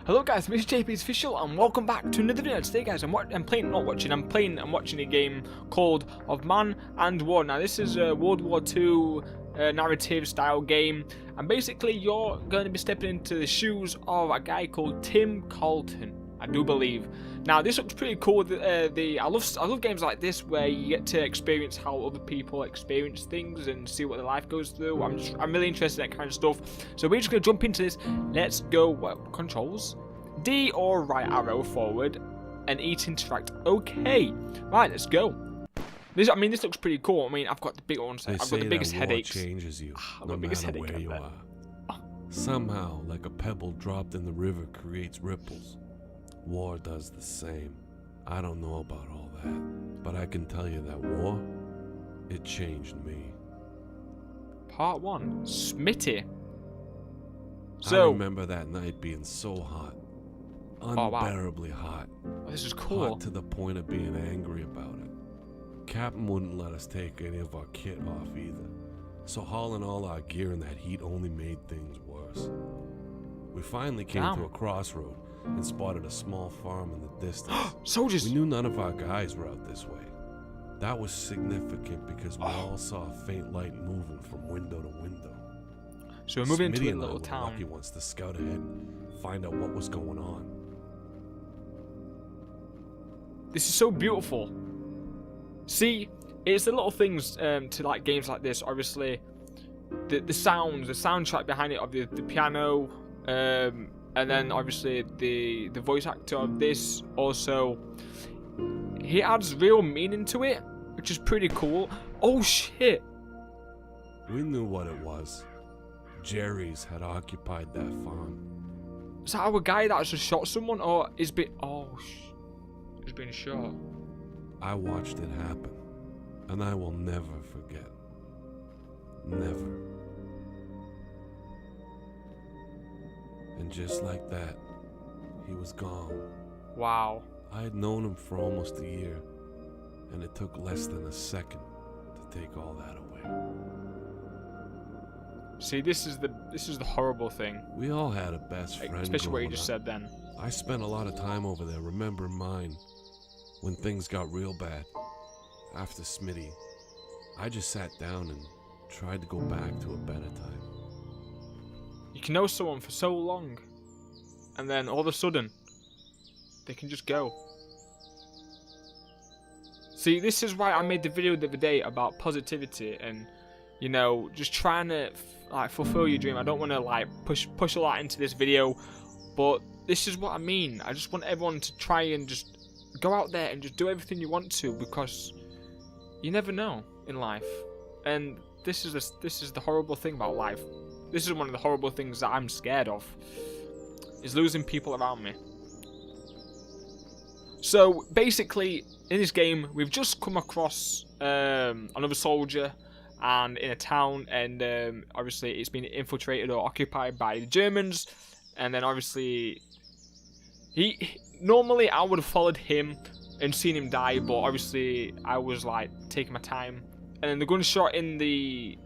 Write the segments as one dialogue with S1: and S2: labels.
S1: Hello guys, this is JayPlaysOfficial and welcome back to another video. Today guys, I'm watching a game called Of Man and War. Now this is a World War II narrative style game, and basically you're going to be stepping into the shoes of a guy called Tim Carlton, I do believe. Now this looks pretty cool. I love games like this where you get to experience how other people experience things and see what their life goes through. I'm really interested in that kind of stuff. So we're just gonna jump into this. Let's go. What controls? D or right arrow forward, and E to interact. Okay, right, let's go. This looks pretty cool. I mean, I've got the big ones. I've got the biggest headaches.
S2: Changes you,
S1: no matter where you are.
S2: Somehow, like a pebble dropped in the river creates ripples. War does the same. I don't know about all that, but I can tell you that war, it changed me.
S1: Part 1, Schmidty.
S2: I remember that night being so hot. Unbearably hot.
S1: Oh, this is cool.
S2: Hot to the point of being angry about it. Captain wouldn't let us take any of our kit off either, so hauling all our gear in that heat only made things worse. We finally came to a crossroad and spotted a small farm in the distance.
S1: Soldiers!
S2: We knew none of our guys were out this way. That was significant because we all saw a faint light moving from window to window.
S1: So we're moving
S2: Schmidty
S1: into a little town.
S2: Lucky wants to scout ahead and find out what was going on.
S1: This is so beautiful. See, it's the little things to like games like this. Obviously, the soundtrack behind it of the piano, and then obviously the voice actor of this also, he adds real meaning to it, which is pretty cool. Oh shit!
S2: We knew what it was. Jerry's had occupied that farm.
S1: Is that our guy that just shot someone, or is been? Oh, he's been shot.
S2: I watched it happen, and I will never forget. Never. And just like that, he was gone.
S1: Wow.
S2: I had known him for almost a year, and it took less than a second to take all that away.
S1: See, this is the horrible thing.
S2: We all had a best friend.
S1: Especially what you just said then.
S2: I spent a lot of time over there remembering mine when things got real bad. After Schmidty, I just sat down and tried to go back to a better time.
S1: You can know someone for so long, and then all of a sudden, they can just go. See, this is why I made the video the other day about positivity and, you know, just trying to like fulfill your dream. I don't want to like push a lot into this video, but this is what I mean. I just want everyone to try and just go out there and just do everything you want to, because you never know in life. And this is the horrible thing about life. This is one of the horrible things that I'm scared of, is losing people around me. So basically, in this game, we've just come across another soldier and in a town, and obviously it's been infiltrated or occupied by the Germans. And then obviously, normally I would have followed him and seen him die, but obviously I was like taking my time. And then the gunshot in the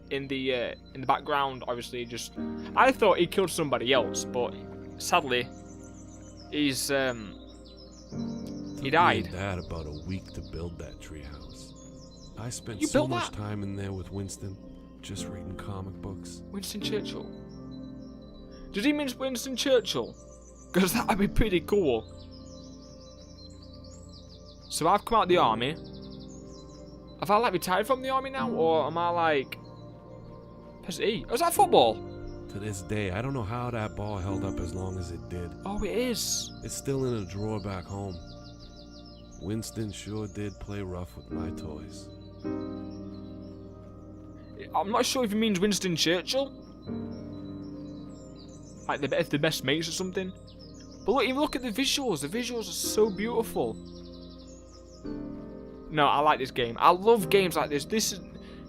S1: background, obviously, just I thought he killed somebody else, but sadly, he died.
S2: It had about a week to build that treehouse. I spent
S1: so
S2: much time in there with Winston, just reading comic books.
S1: Winston Churchill. Does he mean Winston Churchill? Because that would be pretty cool. So I've come out of the army. Have I like retired from the army now, or am I like? Press E. Oh, is that football?
S2: To this day, I don't know how that ball held up as long as it did.
S1: Oh, it is.
S2: It's still in a drawer back home. Winston sure did play rough with my toys.
S1: I'm not sure if he means Winston Churchill, like the best mates or something. But look, even look at the visuals. The visuals are so beautiful. No, I like this game. I love games like this.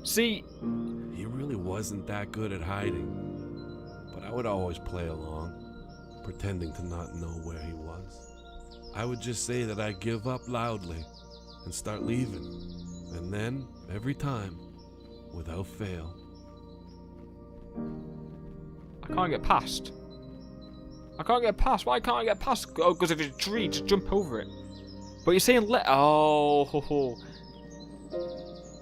S1: See,
S2: he really wasn't that good at hiding, but I would always play along, pretending to not know where he was. I would just say that I give up loudly and start leaving, and then every time, without fail,
S1: I can't get past. I can't get past. Why can't I get past? Oh, because if it's a tree, just jump over it. But you're saying left. Oh, ho, ho.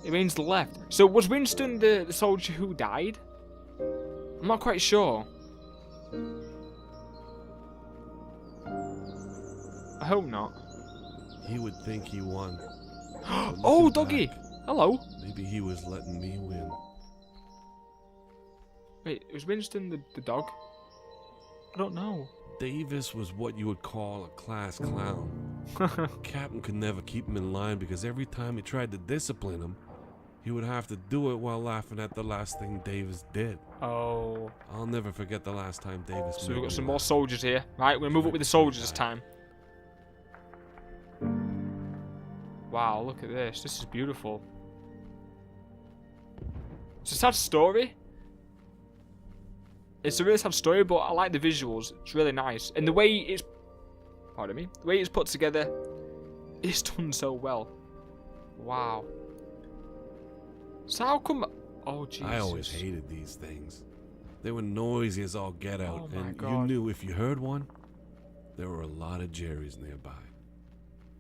S1: It means left. So was Winston the soldier who died? I'm not quite sure. I hope not.
S2: He would think he won.
S1: Oh, doggy.
S2: Back,
S1: Hello.
S2: maybe he was letting me win.
S1: Wait, was Winston the dog? I don't know.
S2: Davis was what you would call a class clown. Captain could never keep him in line because every time he tried to discipline him, he would have to do it while laughing at the last thing Davis did.
S1: Oh.
S2: I'll never forget the last time Davis.
S1: So we've got some more soldiers here. Right, we're gonna move up with the soldiers this time. Wow, look at this. This is beautiful. It's a sad story. It's a really sad story, but I like the visuals. It's really nice. And the way it's... Pardon me. The way it's put together, it's done so well. Wow. So how come... Oh, Jesus.
S2: I always hated these things. They were noisy as all get out.
S1: Oh, my
S2: and
S1: God.
S2: you knew if you heard one, there were a lot of Jerrys nearby.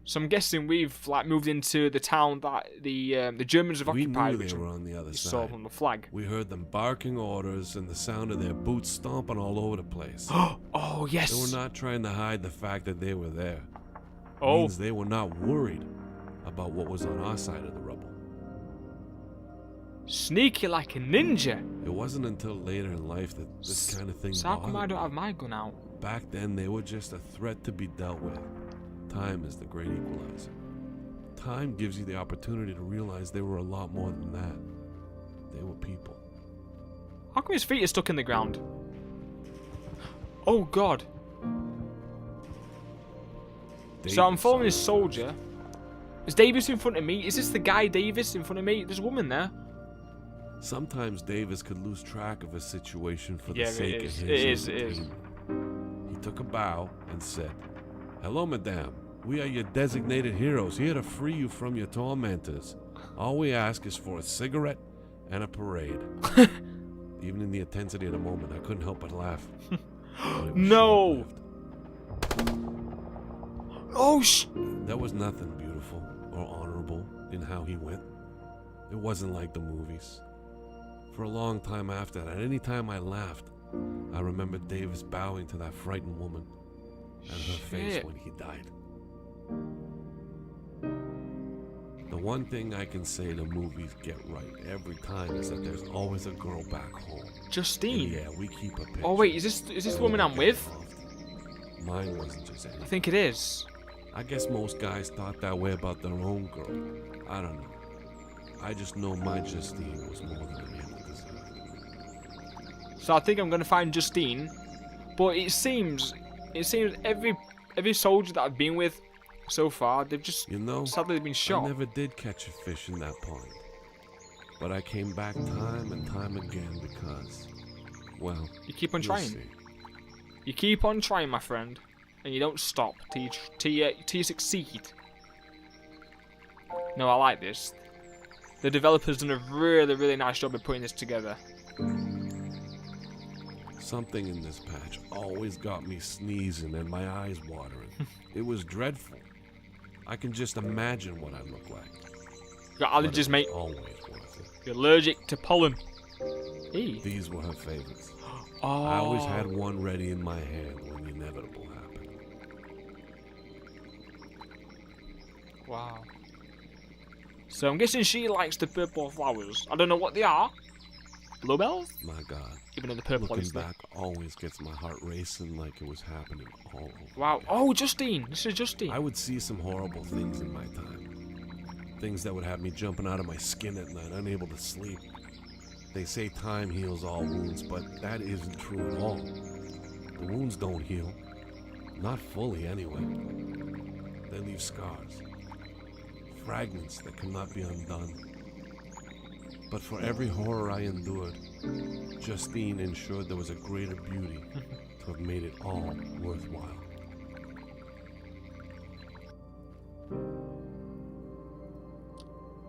S1: So I'm guessing we've like moved into the town that the Germans have occupied.
S2: We knew they were on the other
S1: you
S2: side.
S1: saw on the flag.
S2: We heard them barking orders and the sound of their boots stomping all over the place.
S1: Oh yes.
S2: They were not trying to hide the fact that they were there.
S1: Oh.
S2: Means they were not worried about what was on our side of the rubble.
S1: Sneaky like a ninja.
S2: It wasn't until later in life that this kind of thing
S1: So how come I
S2: bothered
S1: don't
S2: me.
S1: have my gun out?
S2: Back then, they were just a threat to be dealt with. Time is the great equalizer. Time gives you the opportunity to realize they were a lot more than that. They were people.
S1: How come his feet are stuck in the ground? Oh God. So I'm following this soldier. Is Davis in front of me? Is this the guy Davis in front of me? There's a woman there.
S2: Sometimes Davis could lose track of a situation for the
S1: Yeah,
S2: sake
S1: it
S2: of
S1: is.
S2: his
S1: It is.
S2: entertainment. He took a bow and said, "Hello, madame. We are your designated heroes, here to free you from your tormentors. All we ask is for a cigarette and a parade." Even in the intensity of the moment, I couldn't help but laugh. But it was
S1: No.
S2: short-lived.
S1: Oh
S2: There was nothing beautiful or honorable in how he went. It wasn't like the movies. For a long time after that, any time I laughed, I remembered Davis bowing to that frightened woman and her face
S1: Shit.
S2: when he died. The one thing I can say the movies get right every time is that there's always a girl back home. And
S1: Justine.
S2: yeah, we keep a picture.
S1: Oh wait, is this the woman I'm with?
S2: Mine wasn't just any.
S1: I think it is.
S2: I guess most guys thought that way about their own girl. I don't know. I just know my Justine was more than I ever deserved.
S1: So I think I'm gonna find Justine, but it seems every soldier that I've been with so far, they've just
S2: You know,
S1: sadly been shot.
S2: I never did catch a fish in that pond. But I came back time and time again because, well,
S1: You keep on
S2: you'll
S1: trying.
S2: see.
S1: You keep on trying, my friend, and you don't stop till you succeed. No, I like this. The developer's done a really nice job of putting this together.
S2: Something in this patch always got me sneezing and my eyes watering. It was dreadful. I can just imagine what I look like.
S1: You got
S2: But
S1: allergies,
S2: it
S1: mate.
S2: was always worth it.
S1: You're allergic to pollen. Hey.
S2: These were her favorites.
S1: Oh.
S2: I always had one ready in my hand when the inevitable happened.
S1: Wow. So I'm guessing she likes the purple flowers. I don't know what they are. Bluebells?
S2: My God.
S1: Even though the purple
S2: Looking
S1: is there.
S2: back always gets my heart racing like it was happening all over.
S1: Wow.
S2: again.
S1: Oh, Justine. This is Justine.
S2: I would see some horrible things in my time. Things that would have me jumping out of my skin at night, unable to sleep. They say time heals all wounds, but that isn't true at all. The wounds don't heal. Not fully, anyway. They leave scars. Fragments that cannot be undone. But for every horror I endured, Justine ensured there was a greater beauty to have made it all worthwhile.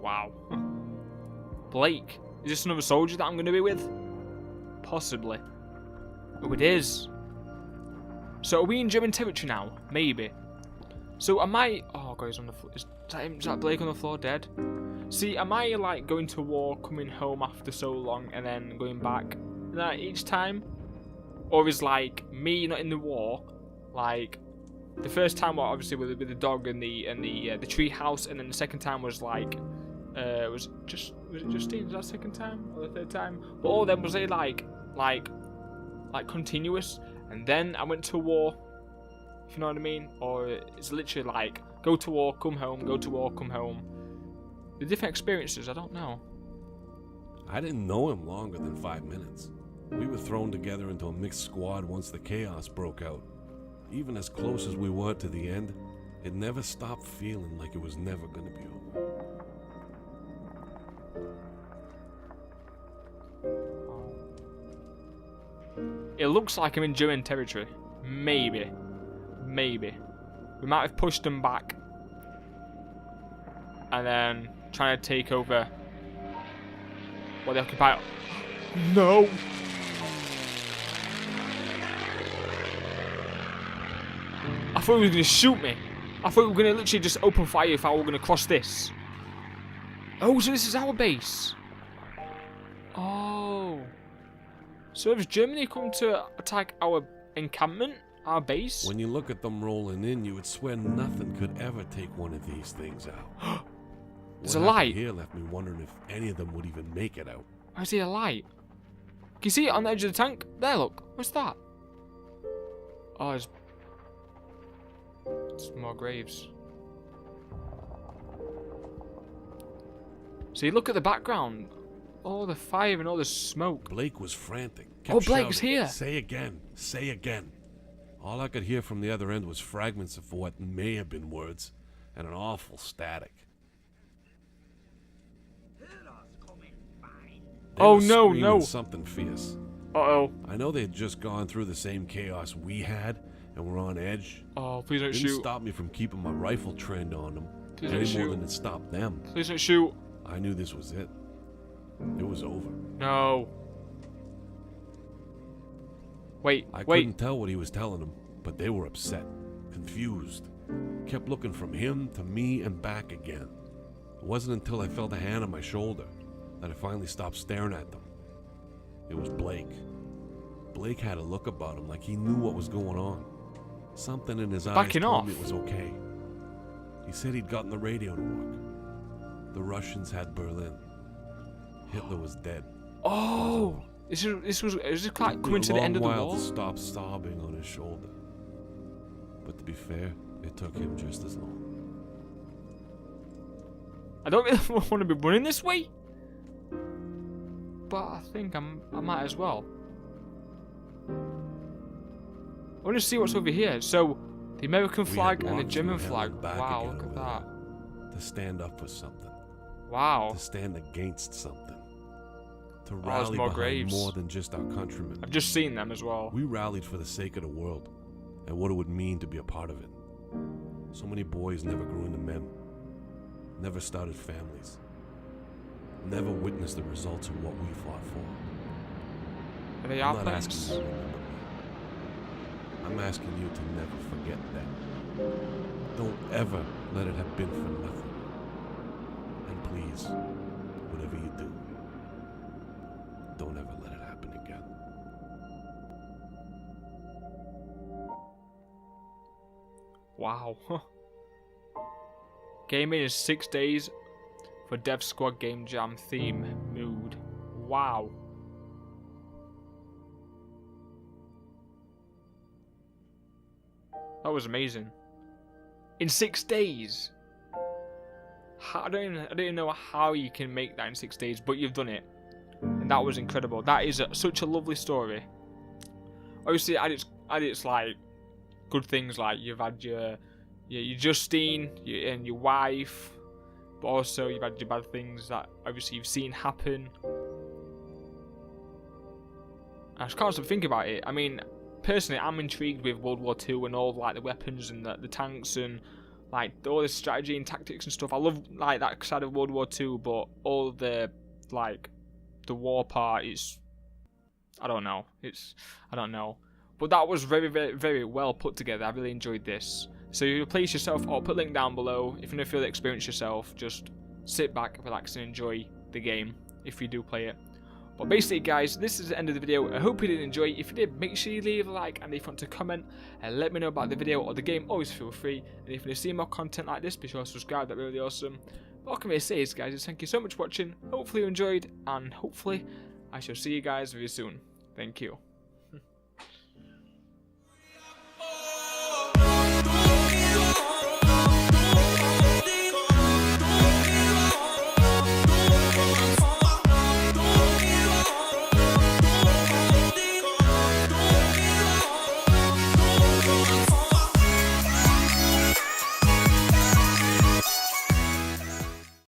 S1: Wow. Blake. Is this another soldier that I'm going to be with? Possibly. Oh, it is. So are we in German territory now? Maybe. So am I... Oh god, he's on the floor. Is that Blake on the floor dead? See, am I like going to war, coming home after so long, and then going back each time? Or is like me not in the war, like the first time obviously with the dog and the tree house, and then the second time was like was it Justine? Was that the second time or the third time? But all of them was it like continuous, and then I went to war, if you know what I mean? Or it's literally like go to war, come home, go to war, come home. The different experiences, I don't know.
S2: I didn't know him longer than 5 minutes. We were thrown together into a mixed squad once the chaos broke out. Even as close as we were to the end, it never stopped feeling like it was never gonna be over.
S1: It looks like I'm in German territory. Maybe. Maybe. We might have pushed them back. And then trying to take over what they occupy. No! I thought he was going to shoot me. I thought we were going to literally just open fire if I were going to cross this. Oh, so this is our base. Oh. So has Germany come to attack our encampment? Our base?
S2: When you look at them rolling in, you would swear nothing could ever take one of these things out.
S1: There's a light.
S2: Here left me wondering if any of them would even make it out.
S1: I see a light. Can you see it on the edge of the tank? There, look. What's that? Oh, it's more graves. See, look at the background. All the fire and all the smoke.
S2: Blake was frantic.
S1: Oh, Blake's
S2: shouting,
S1: here.
S2: Say again. Say again. All I could hear from the other end was fragments of what may have been words and an awful static.
S1: Oh no, no.
S2: Something fierce.
S1: Uh-oh.
S2: I know they had just gone through the same chaos we had and were on edge.
S1: Oh, please don't
S2: Didn't
S1: shoot.
S2: stop me from keeping my rifle trained on them.
S1: Please
S2: any
S1: don't
S2: more
S1: shoot.
S2: than it stopped them.
S1: Please don't shoot.
S2: I knew this was it. It was over.
S1: No. Wait,
S2: I
S1: wait.
S2: couldn't tell what he was telling them, but they were upset, confused. Kept looking from him to me and back again. It wasn't until I felt a hand on my shoulder that I finally stopped staring at them. It was Blake. Blake had a look about him like he knew what was going on. Something in his eyes
S1: Backing
S2: told
S1: off.
S2: me it was okay. He said he'd gotten the radio to work. The Russians had Berlin. Hitler was dead.
S1: Oh, this was like coming to the end of the war.
S2: To stop sobbing on his shoulder. But to be fair, it took him just as long.
S1: I don't really want to be running this way, but I think I might as well. I want to see what's over here. So, the American flag and the German flag. Wow, look at that.
S2: To stand up for something.
S1: Wow.
S2: To stand against something. To
S1: there's
S2: rally
S1: more
S2: behind
S1: graves.
S2: more than just our countrymen.
S1: I've just seen them as well.
S2: We rallied for the sake of the world and what it would mean to be a part of it. So many boys never grew into men. Never started families. Never witnessed the results of what we fought for.
S1: Are they
S2: I'm
S1: our
S2: not asking
S1: planes?
S2: you to remember me. I'm asking you to never forget that. Don't ever let it have been for nothing. And please, whatever you do, don't ever let it happen again.
S1: Wow. Gaming is 6 days for Dev Squad Game Jam theme mood. Wow. That was amazing. In 6 days. I don't even know how you can make that in 6 days, but you've done it. And that was incredible. That is such a lovely story. Obviously, at its like good things, like you've had your Justine and your wife, but also you've had your bad things that obviously you've seen happen. I just can't stop thinking about it. I mean, personally, I'm intrigued with World War II and all like the weapons and the tanks and like all the strategy and tactics and stuff. I love like that side of World War II, but all the like the war part is, I don't know. I don't know. But that was very, very, very well put together. I really enjoyed this. So you place yourself, or put a link down below. If you want to feel the experience yourself, just sit back, relax, and enjoy the game if you do play it. But basically, guys, this is the end of the video. I hope you did enjoy. If you did, make sure you leave a like, and if you want to comment and let me know about the video or the game, always feel free. And if you want to see more content like this, be sure to subscribe. That'd be really awesome. But what can I say is, guys, thank you so much for watching. Hopefully you enjoyed, and hopefully I shall see you guys very soon. Thank you.